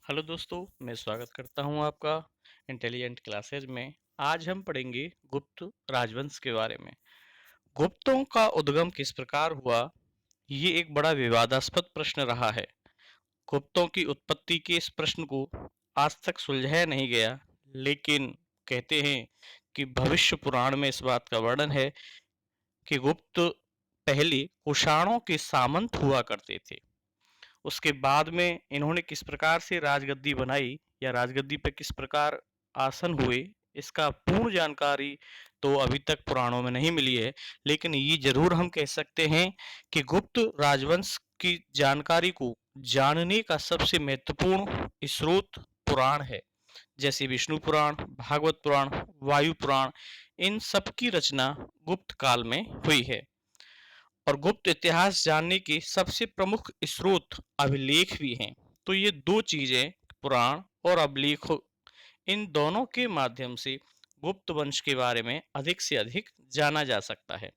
Hello दोस्तों, मैं स्वागत करता हूं आपका इंटेलिजेंट क्लासेज में। आज हम पढ़ेंगे गुप्त राजवंश के बारे में। गुप्तों का उद्गम किस प्रकार हुआ, ये एक बड़ा विवादास्पद प्रश्न रहा है। गुप्तों की उत्पत्ति के इस प्रश्न को आज तक सुलझाया नहीं गया, लेकिन कहते हैं कि भविष्य पुराण में इस बात का वर्णन है कि गुप्त पहले कुषाणों के सामंत हुआ करते थे। उसके बाद में इन्होंने किस प्रकार से राजगद्दी बनाई या राजगद्दी पे किस प्रकार आसन हुए, इसका पूर्ण जानकारी तो अभी तक पुराणों में नहीं मिली है। लेकिन ये जरूर हम कह सकते हैं कि गुप्त राजवंश की जानकारी को जानने का सबसे महत्वपूर्ण स्रोत पुराण है। जैसे विष्णु पुराण, भागवत पुराण, वायु पुराण, इन सब की रचना गुप्त काल में हुई है। और गुप्त इतिहास जानने के सबसे प्रमुख स्रोत अभिलेख भी हैं। तो ये दो चीजें, पुराण और अभिलेख, इन दोनों के माध्यम से गुप्त वंश के बारे में अधिक से अधिक जाना जा सकता है।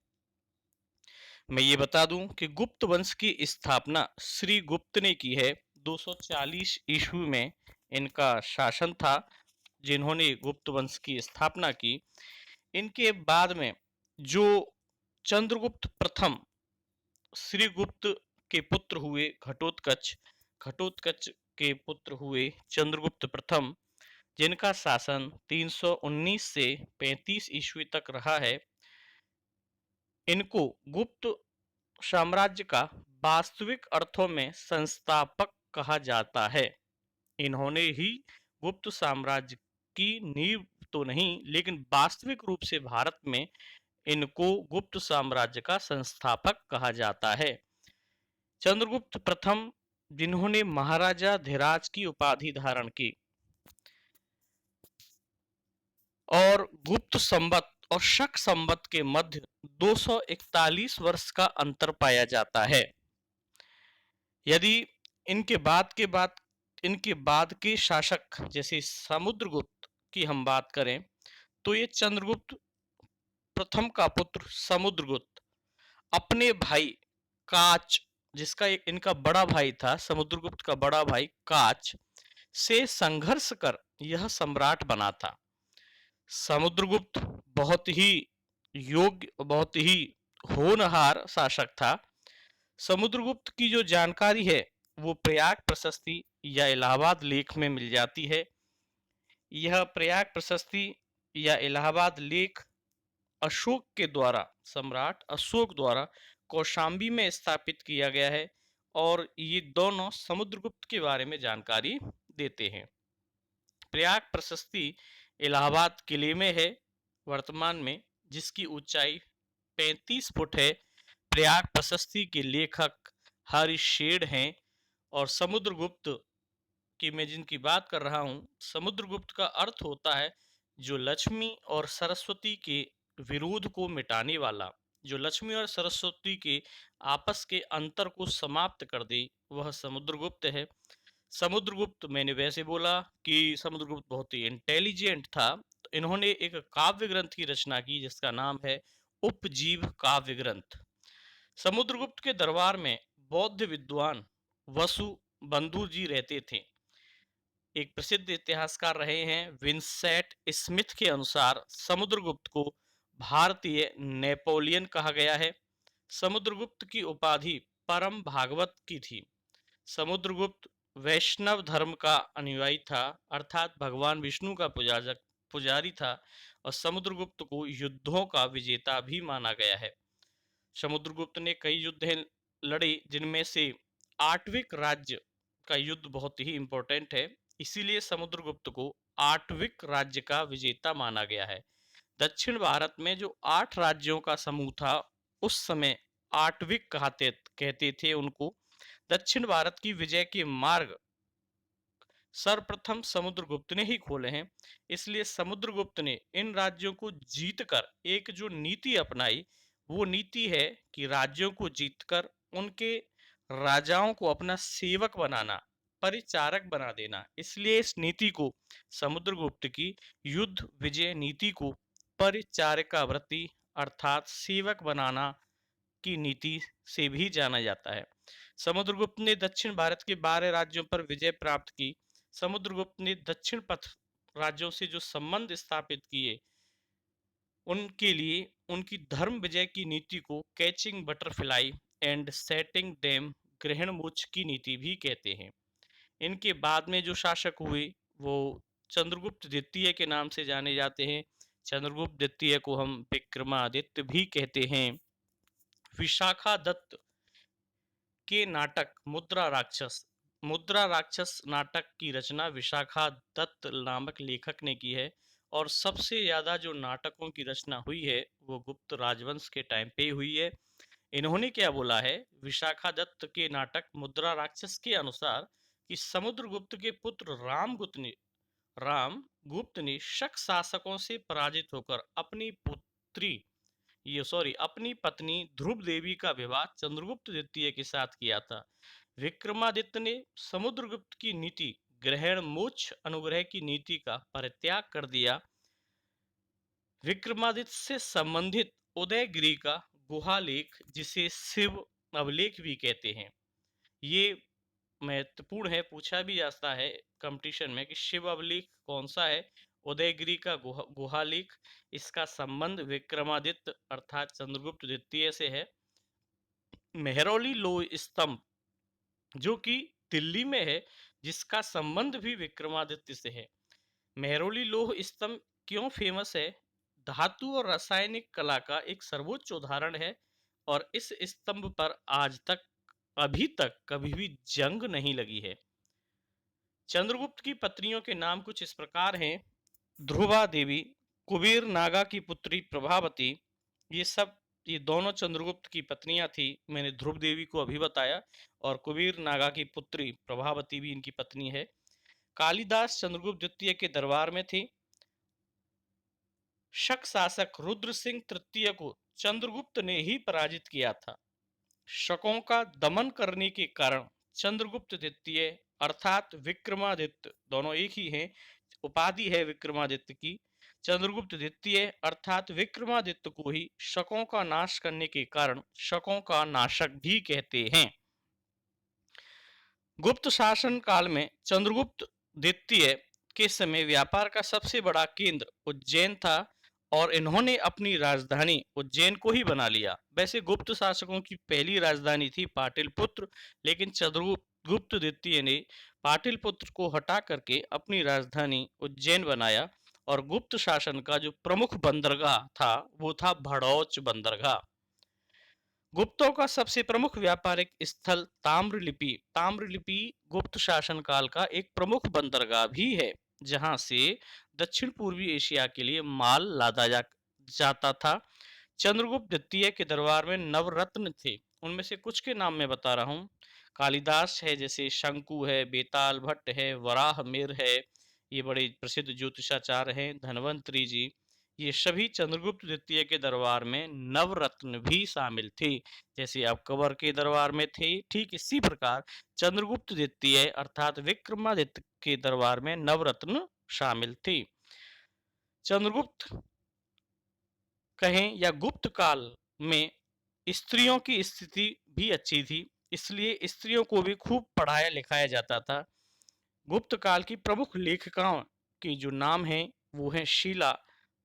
मैं ये बता दूं कि गुप्त वंश की स्थापना श्री गुप्त ने की है। 240 ईस्वी में इनका शासन था, जिन्होंने गुप्त वंश की स्थापना की। इनके बाद में जो चंद्रगुप्त प्रथम श्रीगुप्त के पुत्र हुए घटोत्कच, घटोत्कच के पुत्र हुए चंद्रगुप्त प्रथम, जिनका शासन 319 से 35 ईस्वी तक रहा है। इनको गुप्त साम्राज्य का वास्तविक अर्थों में संस्थापक कहा जाता है। इन्होंने ही गुप्त साम्राज्य की नींव तो नहीं, लेकिन वास्तविक रूप से भारत में इनको गुप्त साम्राज्य का संस्थापक कहा जाता है। चंद्रगुप्त प्रथम, जिन्होंने महाराजा धीराज की उपाधि धारण की, और गुप्त संवत और शक संवत के मध्य 241 वर्ष का अंतर पाया जाता है। यदि इनके बाद के शासक जैसे समुद्रगुप्त की हम बात करें, तो ये चंद्रगुप्त प्रथम का पुत्र समुद्रगुप्त अपने भाई काच, जिसका एक इनका बड़ा भाई था, समुद्रगुप्त का बड़ा भाई काच, से संघर्ष कर यह सम्राट बना था। समुद्रगुप्त बहुत ही योग्य, बहुत ही होनहार शासक था। समुद्रगुप्त की जो जानकारी है वो प्रयाग प्रशस्ति या इलाहाबाद लेख में मिल जाती है। यह प्रयाग प्रशस्ति या इलाहाबाद लेख अशोक के द्वारा, सम्राट अशोक द्वारा कौशाम्बी में स्थापित किया गया है, और ये दोनों समुद्रगुप्त के बारे में जानकारी देते हैं। प्रयाग प्रशस्ति इलाहाबाद किले में है वर्तमान में, जिसकी ऊंचाई 35 फुट है। प्रयाग प्रशस्ति के लेखक हरिशेड हैं। और समुद्रगुप्त की मैं जिनकी बात कर रहा हूँ, समुद्रगुप्त का अर्थ होता है जो लक्ष्मी और सरस्वती के विरोध को मिटाने वाला, जो लक्ष्मी और सरस्वती के आपस के अंतर को समाप्त कर दे, वह समुद्रगुप्त है। समुद्रगुप्त, मैंने वैसे बोला कि समुद्रगुप्त बहुत ही इंटेलिजेंट था, तो इन्होंने एक काव्य ग्रंथ की रचना की जिसका नाम है उपजीव काव्य ग्रंथ। समुद्रगुप्त के दरबार में बौद्ध विद्वान वसु बंधु जी रहते थे। एक प्रसिद्ध इतिहासकार रहे हैं विंसेंट स्मिथ के अनुसार समुद्रगुप्त को भारतीय नेपोलियन कहा गया है। समुद्रगुप्त की उपाधि परम भागवत की थी। समुद्रगुप्त वैष्णव धर्म का अनुयायी था, अर्थात भगवान विष्णु का पुजारी था। और समुद्रगुप्त को युद्धों का विजेता भी माना गया है। समुद्रगुप्त ने कई युद्ध लड़े, जिनमें से आठविक राज्य का युद्ध बहुत ही इंपॉर्टेंट है, इसीलिए समुद्रगुप्त को आठविक राज्य का विजेता माना गया है। दक्षिण भारत में जो 8 राज्यों का समूह था, उस समय आठविक कहते थे उनको। दक्षिण भारत की विजय के मार्ग सर्वप्रथम समुद्रगुप्त ने ही खोले हैं। इसलिए समुद्रगुप्त ने इन राज्यों को जीतकर एक जो नीति अपनाई, वो नीति है कि राज्यों को जीतकर उनके राजाओं को अपना सेवक बनाना, परिचारक बना देना। इसलिए इस नीति को, समुद्रगुप्त की युद्ध विजय नीति को, परिचारिकावृत्ति अर्थात सेवक बनाना की नीति से भी जाना जाता है। समुद्रगुप्त ने दक्षिण भारत के 12 राज्यों पर विजय प्राप्त की। समुद्रगुप्त ने दक्षिण पथ राज्यों से जो संबंध स्थापित किए, उनके लिए उनकी धर्म विजय की नीति को catching butterfly and setting them ग्रहण मोक्ष की नीति भी कहते हैं। इनके बाद में जो शासक हुए वो चंद्रगुप्त द्वितीय के नाम से जाने जाते हैं। चंद्रगुप्त द्वितीय को हम विक्रमादित्य भी कहते हैं। विशाखा दत्त के नाटक मुद्रा राक्षस नाटक की रचना विशाखा दत्त नामक लेखक ने की है। और सबसे ज्यादा जो नाटकों की रचना हुई है वो गुप्त राजवंश के टाइम पे हुई है। इन्होंने क्या बोला है विशाखा दत्त के नाटक मुद्रा राक्षस के अनुसार कि समुद्रगुप्त के पुत्र राम गुप्त ने शक शासकों से पराजित होकर अपनी पत्नी ध्रुव देवी का विवाह चंद्रगुप्त द्वितीय के साथ किया था। विक्रमादित्य ने समुद्रगुप्त की नीति ग्रहण मोक्ष अनुग्रह की नीति का परित्याग कर दिया। विक्रमादित्य से संबंधित उदयगिरि का गुहालेख, जिसे शिव अभिलेख भी कहते हैं, ये महत्वपूर्ण है, पूछा भी जाता है कंपटीशन में कि शिव अभिलेख कौन सा है। उदयगिरि का गुहालेख, इसका संबंध विक्रमादित्य अर्थात चंद्रगुप्त द्वितीय से है। मेहरौली लोह स्तंभ जो कि दिल्ली में है, जिसका संबंध भी विक्रमादित्य से है। मेहरौली लोह स्तंभ क्यों फेमस है? धातु और रासायनिक कला का एक सर्वोच्च उदाहरण है और इस स्तंभ पर अभी तक कभी भी जंग नहीं लगी है। चंद्रगुप्त की पत्नियों के नाम कुछ इस प्रकार हैं। ध्रुवा देवी, कुबेर नागा की पुत्री प्रभावती, ये दोनों चंद्रगुप्त की पत्नियां थी। मैंने ध्रुव देवी को अभी बताया और कुबेर नागा की पुत्री प्रभावती भी इनकी पत्नी है। कालिदास चंद्रगुप्त द्वितीय के दरबार में थे। शक शासक रुद्र सिंह तृतीय को चंद्रगुप्त ने ही पराजित किया था। शकों का दमन करने के कारण चंद्रगुप्त द्वितीय अर्थात विक्रमादित्य, दोनों एक ही हैं, उपाधि है विक्रमादित्य की। चंद्रगुप्त द्वितीय अर्थात विक्रमादित्य को ही शकों का नाश करने के कारण शकों का नाशक भी कहते हैं। गुप्त शासन काल में चंद्रगुप्त द्वितीय के समय व्यापार का सबसे बड़ा केंद्र उज्जैन था और इन्होंने अपनी राजधानी उज्जैन को ही बना लिया। वैसे गुप्त शासकों की पहली राजधानी थी पाटलिपुत्र, लेकिन चंद्रगुप्त द्वितीय ने पाटलिपुत्र को हटा करके अपनी राजधानी उज्जैन बनाया और गुप्त शासन का जो प्रमुख बंदरगाह था वो था भड़ौच बंदरगाह। गुप्तों का सबसे प्रमुख व्यापारिक स्थल ताम्रलिपि गुप्त शासन काल का एक प्रमुख बंदरगाह भी है, जहां से दक्षिण पूर्वी एशिया के लिए माल लादा जाता था। चंद्रगुप्त द्वितीय के दरबार में नवरत्न थे, उनमें से कुछ के नाम मैं बता रहा हूँ। कालिदास है, जैसे शंकु है, बेताल भट्ट है, वराहमिहिर है, ये बड़े प्रसिद्ध ज्योतिषाचार्य हैं, धनवंतरी जी, ये सभी चंद्रगुप्त द्वितीय के दरबार में नवरत्न भी शामिल थे। जैसे अकबर के दरबार में थे, ठीक इसी प्रकार चंद्रगुप्त द्वितीय अर्थात विक्रमादित्य के दरबार में नवरत्न शामिल थे। चंद्रगुप्त कहें या गुप्त काल में स्त्रियों की स्थिति भी अच्छी थी, इसलिए स्त्रियों को भी खूब पढ़ाया लिखाया जाता था। गुप्त काल की प्रमुख लेखिकाओं के जो नाम हैं वो हैं शीला,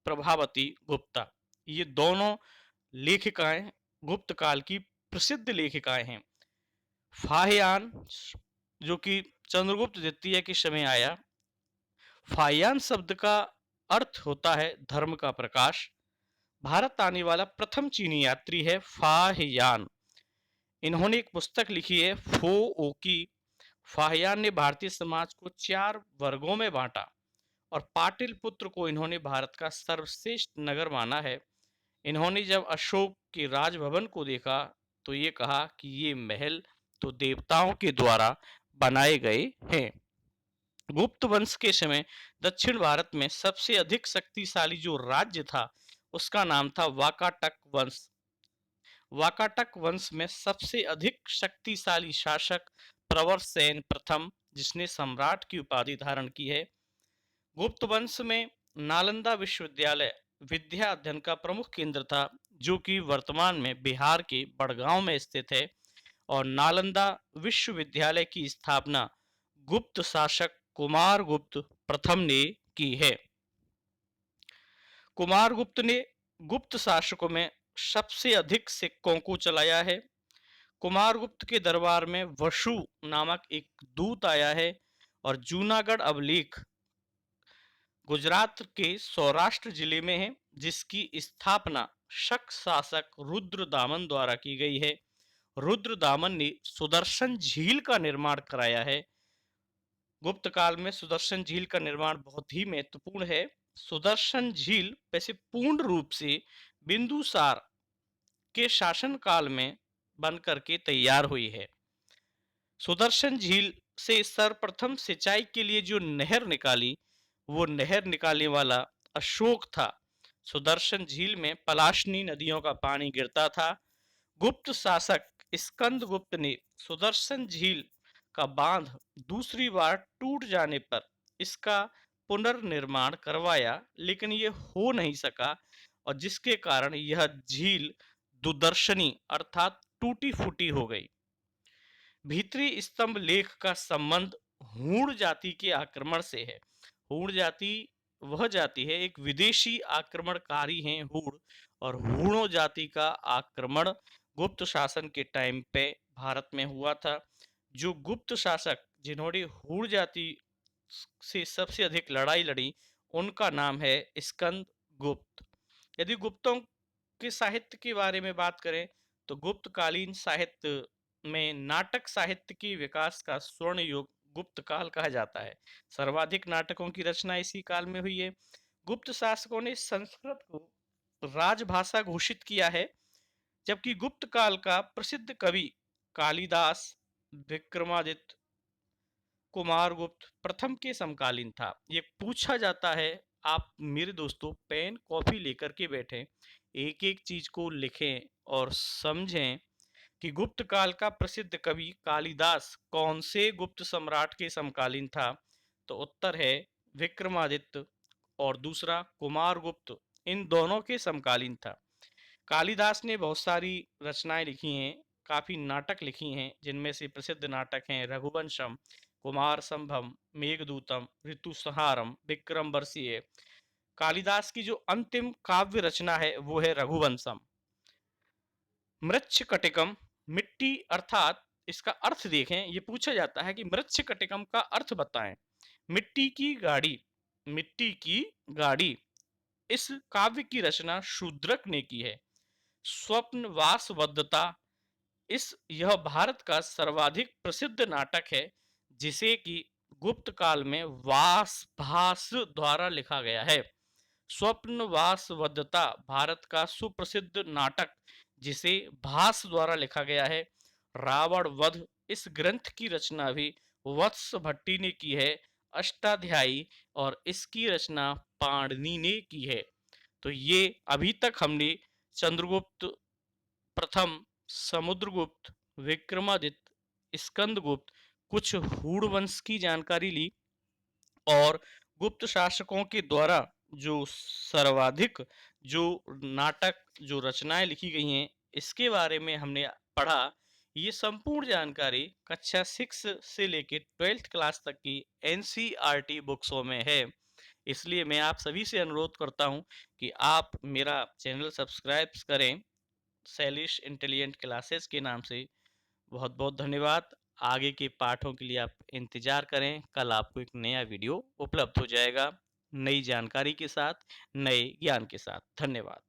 प्रभावती, गुप्ता। ये दोनों लेखिकाएं गुप्त काल की प्रसिद्ध लेखिकाएं हैं। फाहियान जो कि चंद्रगुप्त द्वितीय के समय आया। फाहियान शब्द का अर्थ होता है धर्म का प्रकाश। भारत आने वाला प्रथम चीनी यात्री है फाहियान। इन्होंने एक पुस्तक लिखी है फो ओकी। फाहियान ने भारतीय समाज को 4 वर्गों में बांटा और पाटलिपुत्र को इन्होंने भारत का सर्वश्रेष्ठ नगर माना है। इन्होंने जब अशोक के राजभवन को देखा तो ये कहा कि ये महल तो देवताओं के द्वारा बनाए गए हैं। गुप्त वंश के समय दक्षिण भारत में सबसे अधिक शक्तिशाली जो राज्य था उसका नाम था वाकाटक वंश। वाकाटक वंश में सबसे अधिक शक्तिशाली शासक प्रवरसेन प्रथम, जिसने सम्राट की उपाधि धारण की है। गुप्त वंश में नालंदा विश्वविद्यालय विद्या अध्ययन का प्रमुख केंद्र था, जो कि वर्तमान में बिहार के बड़गांव में स्थित है। और नालंदा विश्वविद्यालय की स्थापना गुप्त शासक कुमारगुप्त प्रथम ने की है। कुमारगुप्त ने गुप्त शासकों में सबसे अधिक सिक्कों को चलाया है। कुमारगुप्त के दरबार में वसु नामक एक दूत आया है और जूनागढ़ अभिलेख गुजरात के सौराष्ट्र जिले में है, जिसकी स्थापना शक शासक रुद्रदामन द्वारा की गई है। रुद्रदामन ने सुदर्शन झील का निर्माण कराया है। गुप्त काल में सुदर्शन झील का निर्माण बहुत ही महत्वपूर्ण है। सुदर्शन झील वैसे पूर्ण रूप से बिंदुसार के शासन काल में बन करके तैयार हुई है। सुदर्शन झील से सर्वप्रथम सिंचाई के लिए जो नहर निकाली, वो नहर निकालने वाला अशोक था। सुदर्शन झील में पलाशनी नदियों का पानी गिरता था। गुप्त शासक स्कंद गुप्त ने सुदर्शन झील का बांध दूसरी बार टूट जाने पर इसका पुनर्निर्माण करवाया, लेकिन ये हो नहीं सका और जिसके कारण यह झील दुदर्शनी अर्थात टूटी फूटी हो गई। भीतरी स्तंभ लेख का संबंध हूण जाति के आक्रमण से है। हूण जाति वह जाति है, एक विदेशी आक्रमणकारी हैं हूण, और हूणों जाति का आक्रमण गुप्त शासन के टाइम पे भारत में हुआ था। जो गुप्त शासक जिन्होंने हूण जाति से सबसे अधिक लड़ाई लड़ी, उनका नाम है स्कंद गुप्त। यदि गुप्तों के साहित्य के बारे में बात करें तो गुप्तकालीन साहित्य में नाटक साहित्य के विकास का स्वर्ण युग गुप्त काल कहा जाता है। सर्वाधिक नाटकों की रचना इसी काल में हुई है। गुप्त शासकों ने संस्कृत को राजभाषा घोषित किया है, जबकि गुप्त काल का प्रसिद्ध कवि कालिदास विक्रमादित्य कुमारगुप्त प्रथम के समकालीन था। ये पूछा जाता है, आप मेरे दोस्तों पेन कॉपी लेकर के बैठें, एक एक चीज को लिखें और समझें कि गुप्त काल का प्रसिद्ध कवि कालिदास कौन से गुप्त सम्राट के समकालीन था। तो उत्तर है विक्रमादित्य और दूसरा कुमारगुप्त, इन दोनों के समकालीन था। कालिदास ने बहुत सारी रचनाएं लिखी हैं, काफी नाटक लिखी हैं, जिनमें से प्रसिद्ध नाटक हैं रघुवंशम, कुमार संभव, मेघदूतम, ऋतुसंहारम, विक्रम बरसिए। कालिदास की जो अंतिम काव्य रचना है वो है रघुवंशम। मृच्छकटिकम, मिट्टी अर्थात इसका अर्थ देखें, ये पूछा जाता है कि मृच्छकटिकम का अर्थ बताएं। मिट्टी की गाड़ी, मिट्टी की गाड़ी, इस काव्य की रचना शूद्रक ने की है। स्वप्न वासवदत्ता, यह भारत का सर्वाधिक प्रसिद्ध नाटक है, जिसे कि गुप्त काल में वास भास द्वारा लिखा गया है। स्वप्न वासवदत्ता भारत का सुप्रसिद्ध नाटक, जिसे भास द्वारा लिखा गया है। रावण वध, इस ग्रंथ की रचना भी वत्स भट्टी ने की है, अष्टाध्यायी, और इसकी रचना पाणिनि ने की है। तो ये अभी तक हमने चंद्रगुप्त प्रथम, समुद्रगुप्त, विक्रमादित्य, स्कंदगुप्त, कुछ हूण वंश की जानकारी ली और गुप्त शासकों के द्वारा जो सर्वाधिक जो नाटक जो रचनाएं लिखी गई हैं, इसके बारे में हमने पढ़ा। ये संपूर्ण जानकारी कक्षा 6 से लेकर 12th क्लास तक की एनसीईआरटी बुक्सों में है। इसलिए मैं आप सभी से अनुरोध करता हूं कि आप मेरा चैनल सब्सक्राइब करें, शैलिश इंटेलिजेंट क्लासेस के नाम से। बहुत बहुत धन्यवाद। आगे के पाठों के लिए आप इंतजार करें, कल आपको एक नया वीडियो उपलब्ध हो जाएगा, नई जानकारी के साथ, नए ज्ञान के साथ। धन्यवाद।